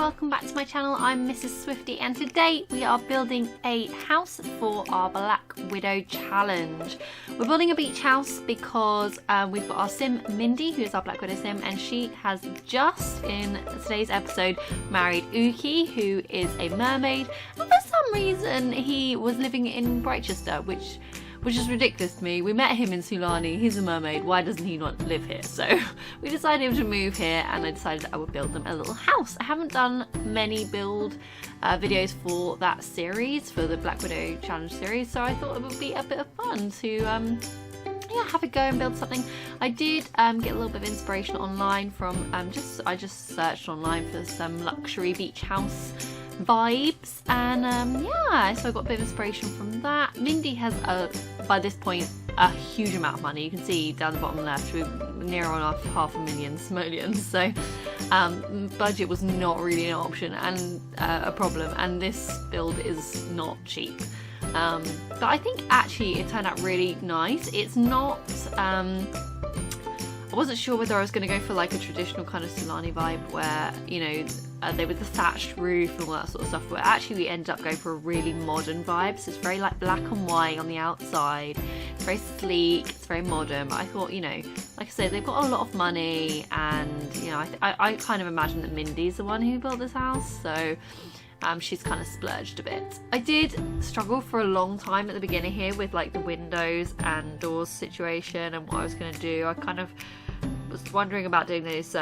welcome back to my channel. I'm Mrs. Swifty and today we are building a house for our Black Widow challenge. We're building a beach house because we've got our sim Mindy, who is our Black Widow sim, and she has just in today's episode married Uki, who is a mermaid, and for some reason he was living in Brightchester, which is ridiculous to me. We met him in Sulani, he's a mermaid, why doesn't he not live here? So we decided to move here and I decided I would build them a little house. I haven't done many build videos for that series, for the Black Widow challenge series, so I thought it would be a bit of fun to yeah, have a go and build something. I did get a little bit of inspiration online from, I just searched online for some luxury beach house vibes, and yeah, so I got a bit of inspiration from that. Mindy has by this point a huge amount of money. You can see down the bottom left we're near on our $500,000 simoleons, so budget was not really an option and a problem, and this build is not cheap. But I think actually it turned out really nice. It's not I wasn't sure whether I was going to go for like a traditional kind of Sulani vibe where, you know, they with the thatched roof and all that sort of stuff, but actually we ended up going for a really modern vibe. So it's very like black and white on the outside, it's very sleek, it's very modern, but I thought, you know, like I said, they've got a lot of money, and you know, I kind of imagine that Mindy's the one who built this house, so she's kind of splurged a bit. I did struggle for a long time at the beginning here with like the windows and doors situation and what I was going to do. I kind of was wondering about doing those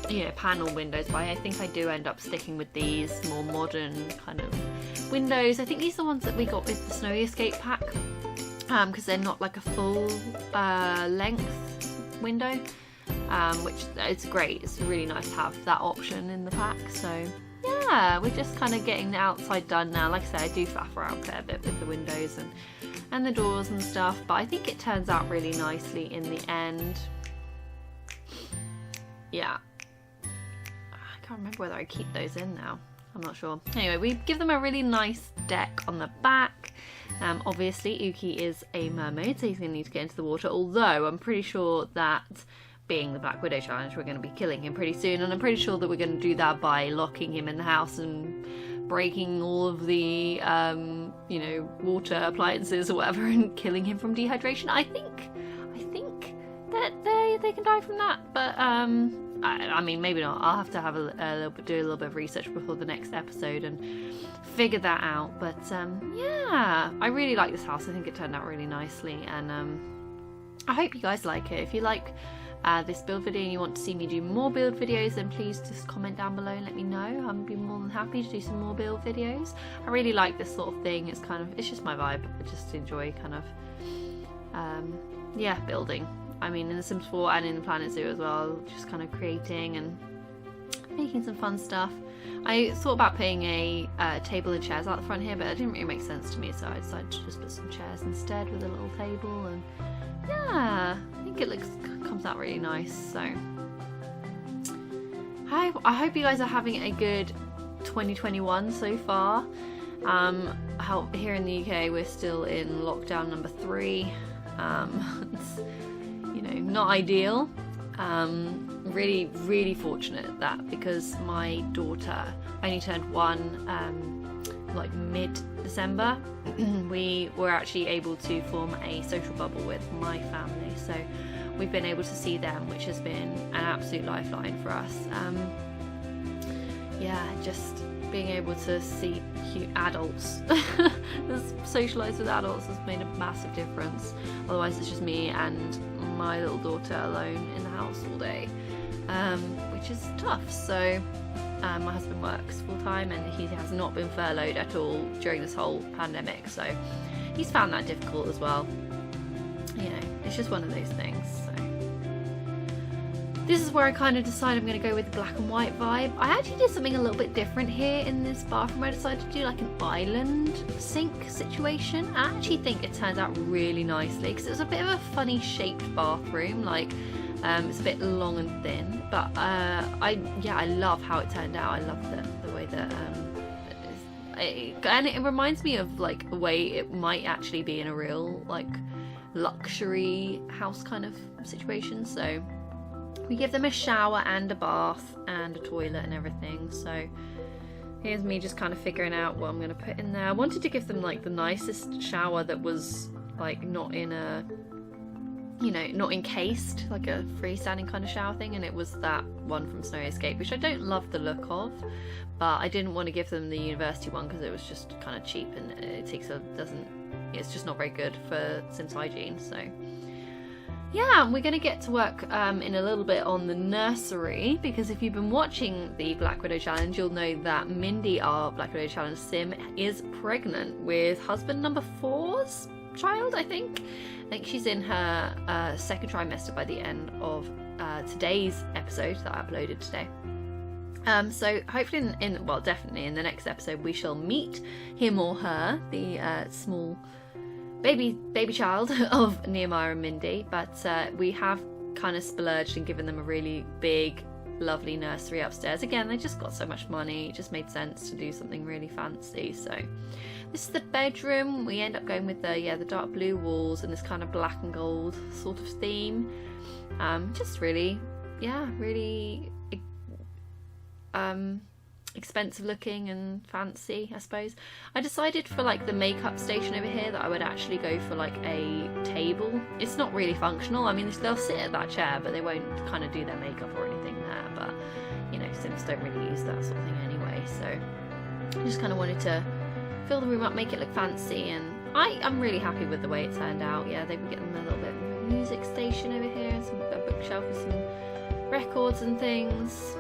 you know, panel windows, but I think I do end up sticking with these more modern kind of windows. I think these are the ones that we got with the Snowy Escape pack, because they're not like a full length window, which it's great. It's really nice to have that option in the pack. So yeah, we're just kind of getting the outside done now. Like I said, I do faff around a fair bit with the windows and the doors and stuff, but I think it turns out really nicely in the end. Yeah, I can't remember whether I keep those in now. I'm not sure. Anyway, we give them a really nice deck on the back. Obviously, Uki is a mermaid, so he's going to need to get into the water, although I'm pretty sure that being the Black Widow challenge, we're going to be killing him pretty soon, and I'm pretty sure that we're going to do that by locking him in the house and breaking all of the you know, water appliances or whatever and killing him from dehydration. I think that they can die from that, but I mean, maybe not. I'll have to have do a little bit of research before the next episode and figure that out. But yeah, I really like this house. I think it turned out really nicely, and I hope you guys like it. If you like this build video and you want to see me do more build videos, then please just comment down below and let me know. I'll be more than happy to do some more build videos. I really like this sort of thing. It's kind of, it's just my vibe. I just enjoy kind of yeah, building. I mean, in The Sims 4 and in the Planet Zoo as well, just kind of creating and making some fun stuff. I thought about putting a table and chairs out the front here, but it didn't really make sense to me, so I decided to just put some chairs instead with a little table, and yeah, I think it comes out really nice. So I hope you guys are having a good 2021 so far. Here in the UK we're still in lockdown number 3. It's, you know, not ideal. Really fortunate that, because my daughter only turned 1 like mid-December, we were actually able to form a social bubble with my family, so we've been able to see them, which has been an absolute lifeline for us. Yeah, just being able to see adults, socialise with adults has made a massive difference. Otherwise it's just me and my little daughter alone in the house all day, which is tough. So my husband works full time and he has not been furloughed at all during this whole pandemic, so he's found that difficult as well. You know, it's just one of those things. So this is where I kind of decided I'm going to go with the black and white vibe. I actually did something a little bit different here in this bathroom. I decided to do like an island sink situation. I actually think it turned out really nicely, because it was a bit of a funny shaped bathroom, like it's a bit long and thin, but I love how it turned out. I love the way that and it reminds me of like a way it might actually be in a real like luxury house kind of situation. So We give them a shower and a bath and a toilet and everything. So here's me just kind of figuring out what I'm going to put in there. I wanted to give them like the nicest shower that was like not in a, you know, not encased, like a freestanding kind of shower thing, and it was that one from Snowy Escape, which I don't love the look of, but I didn't want to give them the university one because it was just kind of cheap and it's just not very good for Sims hygiene. So yeah, we're going to get to work in a little bit on the nursery, because if you've been watching the Black Widow Challenge, you'll know that Mindy, our Black Widow Challenge sim, is pregnant with husband number 4's child, I think. I think she's in her second trimester by the end of today's episode that I uploaded today. So hopefully definitely in the next episode we shall meet him or her, the small baby child of Nehemiah and Mindy, but we have kind of splurged and given them a really big, lovely nursery upstairs. Again, they just got so much money, it just made sense to do something really fancy. So this is the bedroom. We end up going with the dark blue walls and this kind of black and gold sort of theme. Just really expensive looking and fancy, I suppose. I decided for like the makeup station over here that I would actually go for like a table. It's not really functional. I mean, they'll sit at that chair, but they won't kind of do their makeup or anything there. But you know, Sims don't really use that sort of thing anyway. So I just kind of wanted to fill the room up, make it look fancy, and I'm really happy with the way it turned out. Yeah, they would get them a little bit of a music station over here, and a bookshelf with some records and things.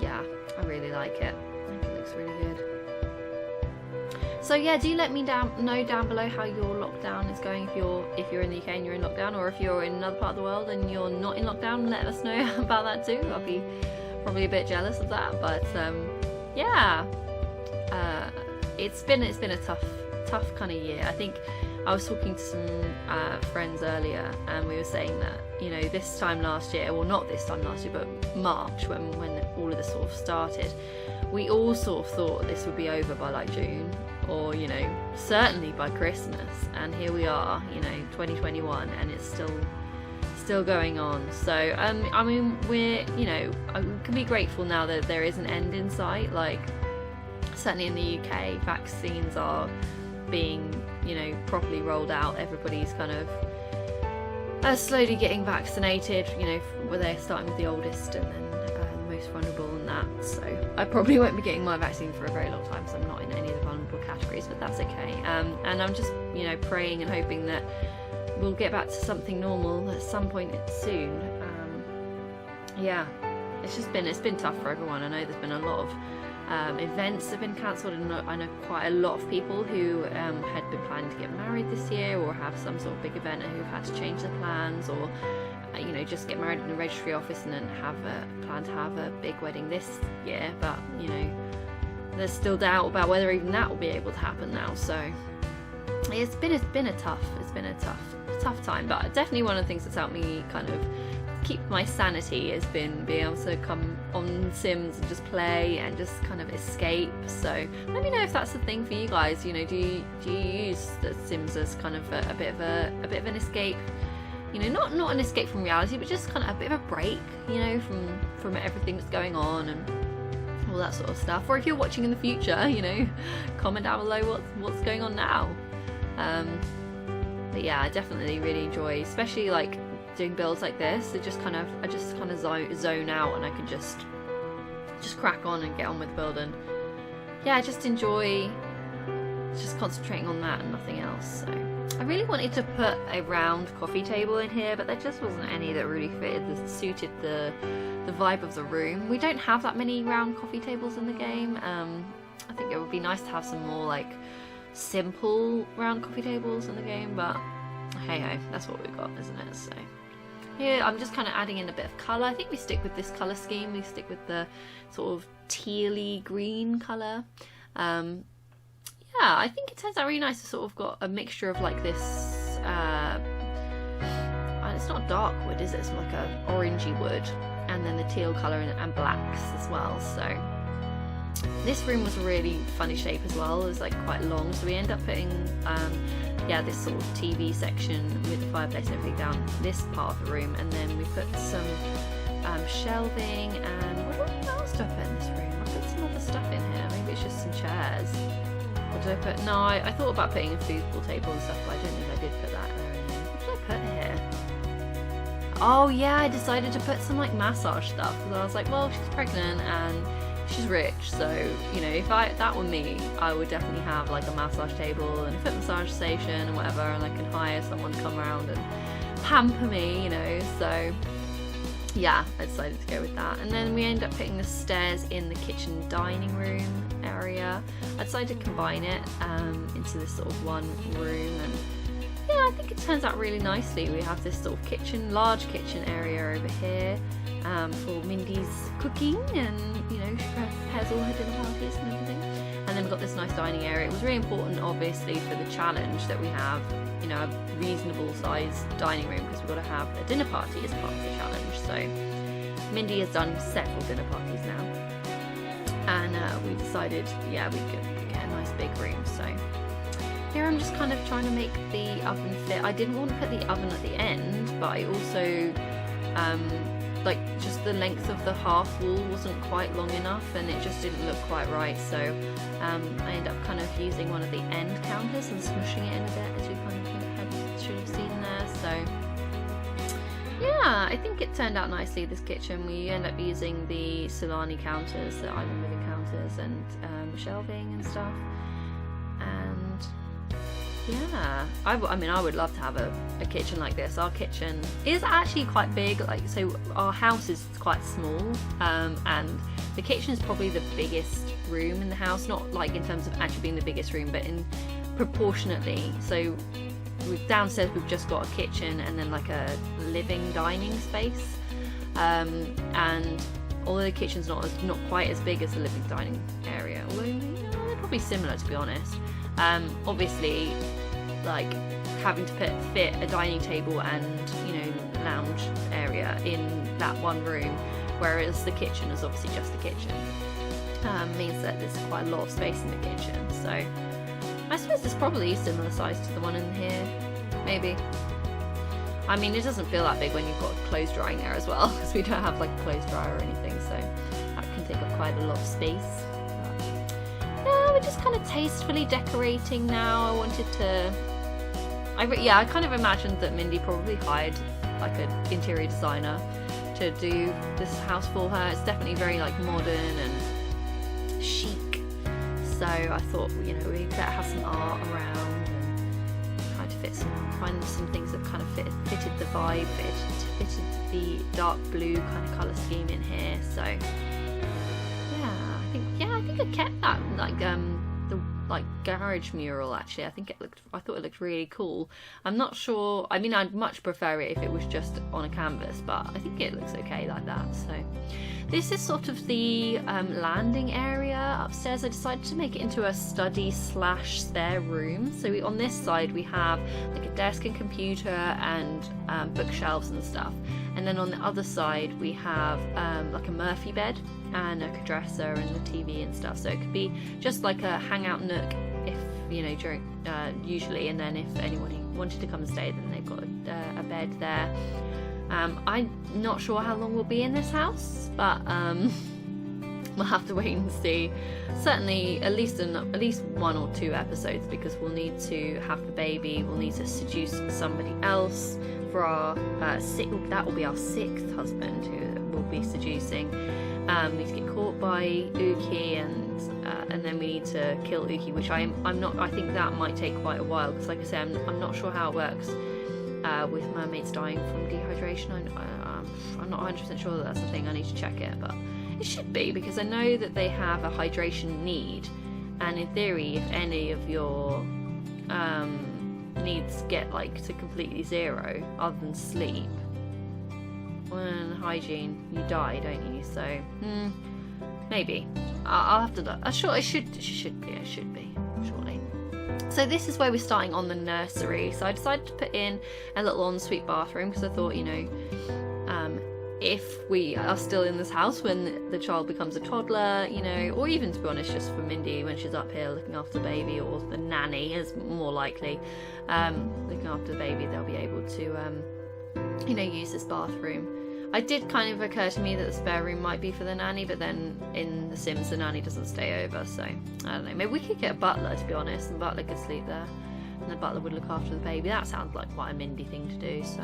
Yeah, I really like it. I think it looks really good. So yeah, do let me know down below how your lockdown is going, if you're in the UK and you're in lockdown, or if you're in another part of the world and you're not in lockdown. Let us know about that too. I'll be probably a bit jealous of that, but yeah, it's been a tough kind of year. I think I was talking to some friends earlier, and we were saying that, you know, this time last year, well, not this time last year, but March, when all of this sort of started, we all sort of thought this would be over by like June, or, you know, certainly by Christmas, and here we are, you know, 2021, and it's still going on. So I mean, we're, you know, we can be grateful now that there is an end in sight. Like, certainly in the UK, vaccines are being, you know, properly rolled out. Everybody's kind of slowly getting vaccinated, you know, where they're starting with the oldest and then the most vulnerable and that. So I probably won't be getting my vaccine for a very long time, so I'm not in any of the vulnerable categories, but that's okay. And I'm just, you know, praying and hoping that we'll get back to something normal at some point soon. Yeah, it's been tough for everyone. I know there's been a lot of events have been cancelled, and I know quite a lot of people who had been planning to get married this year, or have some sort of big event, and who've had to change their plans, or you know, just get married in a registry office and then have a plan to have a big wedding this year. But you know, there's still doubt about whether even that will be able to happen now. So it's been a tough time. But definitely one of the things that's helped me kind of keep my sanity has been being able to come on Sims and just play and just kind of escape. So let me know if that's the thing for you guys. You know, do you use the Sims as kind of a bit of an escape? You know, not an escape from reality, but just kind of a bit of a break, you know, from everything that's going on and all that sort of stuff. Or if you're watching in the future, you know, comment down below what's going on now. But yeah, I definitely really enjoy, especially like doing builds like this. I just kind of zone out, and I can just crack on and get on with the build. And yeah, I just enjoy just concentrating on that and nothing else. So I really wanted to put a round coffee table in here, but there just wasn't any that really suited the vibe of the room. We don't have that many round coffee tables in the game. I think it would be nice to have some more like simple round coffee tables in the game, but hey ho, that's what we've got, isn't it? So here I'm just kind of adding in a bit of colour. I think we stick with this colour scheme. We stick with the sort of tealy green colour. Yeah, I think it turns out really nice. It's sort of got a mixture of like this, it's not dark wood, is it? It's like a orangey wood, and then the teal colour and blacks as well. So this room was a really funny shape as well. It was like quite long, so we end up putting yeah, this sort of TV section with the fireplace and everything down this part of the room, and then we put some shelving, and what else do I put in this room? I put some other stuff in here. Maybe it's just some chairs. What did I put? No, I thought about putting a foosball table and stuff, but I don't think I did put that in. What did I put here? Oh yeah, I decided to put some like massage stuff because I was like, well, she's pregnant and she's rich, so you know, if that were me, I would definitely have like a massage table and a foot massage station and whatever, and I can hire someone to come around and pamper me, you know. So yeah, I decided to go with that. And then we end up putting the stairs in the kitchen dining room area. I decided to combine it into this sort of one room, and yeah, I think it turns out really nicely. We have this sort of large kitchen area over here for Mindy's cooking, and you know, she prepares all her dinner parties and everything. And then we've got this nice dining area. It was really important, obviously, for the challenge that we have, you know, a reasonable sized dining room, because we've got to have a dinner party as part of the challenge. So Mindy has done several dinner parties now, and we decided, yeah, we could get a nice big room. So here I'm just kind of trying to make the oven fit. I didn't want to put the oven at the end, but I also like just the length of the half wall wasn't quite long enough, and it just didn't look quite right. So I ended up kind of using one of the end counters and smushing it in a bit, as you kind of should have seen there. So yeah, I think it turned out nicely, this kitchen. We end up using the Solani counters, the island living counters, and shelving and stuff. And yeah, I mean, I would love to have a kitchen like this. Our kitchen is actually quite big, like, so our house is quite small, and the kitchen is probably the biggest room in the house, not like in terms of actually being the biggest room, but in proportionately. So downstairs we've just got a kitchen and then like a living dining space, and although the kitchen's not quite as big as the living dining area, although they're probably similar, to be honest. Obviously, like having to fit a dining table and, you know, lounge area in that one room, whereas the kitchen is obviously just the kitchen, means that there's quite a lot of space in the kitchen. So I suppose it's probably similar size to the one in here, maybe. I mean, it doesn't feel that big when you've got clothes drying there as well, because we don't have like a clothes dryer or anything, so that can take up quite a lot of space. Yeah, we're just kind of tastefully decorating now. I wanted to, I kind of imagined that Mindy probably hired like an interior designer to do this house for her. It's definitely very like modern and chic, so I thought, you know, we better have some art around and try to find some things that kind of fitted the vibe, fitted the dark blue kind of colour scheme in here. So I think I kept that like the like garage mural. Actually, I thought it looked really cool. I'm not sure, I mean, I'd much prefer it if it was just on a canvas, but I think it looks okay like that. So this is sort of the landing area upstairs. I decided to make it into a study / spare room. So on this side we have like a desk and computer and bookshelves and stuff, and then on the other side we have like a Murphy bed and a dresser and the TV and stuff. So it could be just like a hangout nook, if you know, during usually, and then if anyone wanted to come and stay, then they've got a bed there. I'm not sure how long we'll be in this house, but we'll have to wait and see. Certainly at least 1 or 2 episodes, because we'll need to have the baby, we'll need to seduce somebody else for our that will be our 6th husband who we'll be seducing. We need to get caught by Uki, and then we need to kill Uki, which I think that might take quite a while, because like I say, I'm not sure how it works with mermaids dying from dehydration. I'm not 100% sure that that's the thing. I need to check it, but it should be, because I know that they have a hydration need, and in theory, if any of your needs get like to completely 0 other than sleep and hygiene, you die, don't you? So maybe I'll have to look. I'm sure it should be surely. So this is where we're starting on the nursery. So I decided to put in a little ensuite bathroom, because I thought, you know, if we are still in this house when the child becomes a toddler, you know, or even, to be honest, just for Mindy when she's up here looking after the baby, or the nanny is more likely looking after the baby, they'll be able to you know, use this bathroom. I did kind of occur to me that the spare room might be for the nanny, but then in The Sims the nanny doesn't stay over, so I don't know. Maybe we could get a butler, to be honest, and the butler could sleep there and the butler would look after the baby. That sounds like quite a Mindy thing to do. So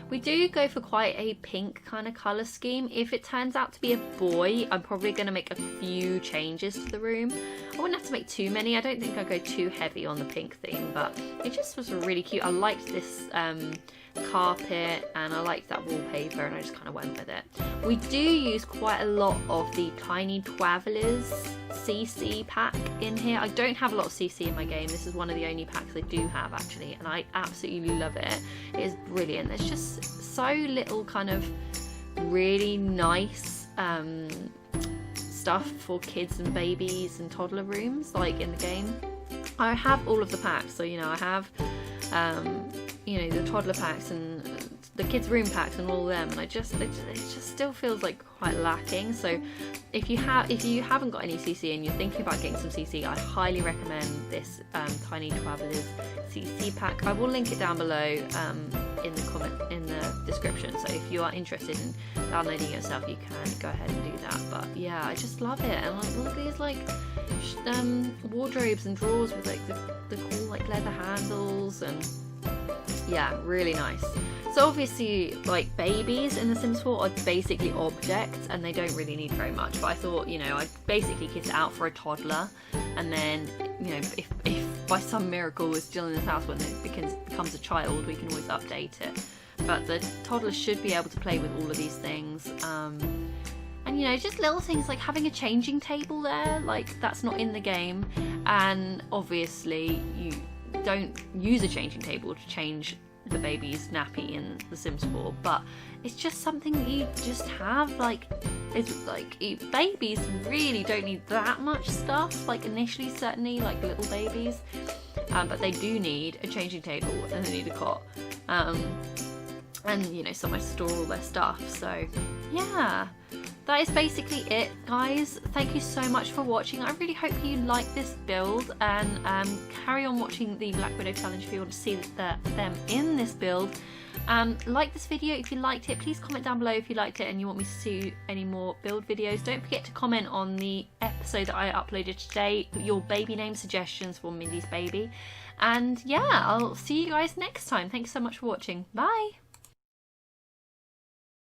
we do go for quite a pink kind of colour scheme. If it turns out to be a boy, I'm probably going to make a few changes to the room. I wouldn't have to make too many. I don't think I'd go too heavy on the pink theme, but it just was really cute. I liked this carpet and I liked that wallpaper and I just kind of went with it. We do use quite a lot of the Tiny Travelers CC pack in here. I don't have a lot of CC in my game. This is one of the only packs I do have actually, and I absolutely love it. It is brilliant. There's just so little kind of really nice stuff for kids and babies and toddler rooms like in the game. I have all of the packs, so you know, I have you know, the toddler packs and the kids room packs and all of them, and it just still feels like quite lacking. So if you haven't got any CC and you're thinking about getting some CC, I highly recommend this Tiny Travelers CC pack. I will link it down below in the description, so if you are interested in downloading it yourself, you can go ahead and do that. But yeah, I just love it. And like all of these like wardrobes and drawers with like the cool like leather handles, and yeah, really nice. So obviously, like, babies in The Sims 4 are basically objects and they don't really need very much, but I thought, you know, I'd basically kit it out for a toddler, and then, you know, if by some miracle we're still in this house when it becomes a child, we can always update it. But the toddler should be able to play with all of these things. And, you know, just little things like having a changing table there, like, that's not in the game, and obviously you don't use a changing table to change the baby's nappy in The Sims 4, but it's just something that you just have. Like, it's like babies really don't need that much stuff, like initially, certainly, like little babies, but they do need a changing table and they need a cot, and you know, somewhere to store all their stuff. So yeah, that is basically it, guys. Thank you so much for watching. I really hope you like this build, and carry on watching the Black Widow challenge if you want to see them in this build. Like this video if you liked it. Please comment down below if you liked it and you want me to see any more build videos. Don't forget to comment on the episode that I uploaded today, your baby name suggestions for Mindy's baby. And yeah, I'll see you guys next time. Thanks so much for watching. Bye!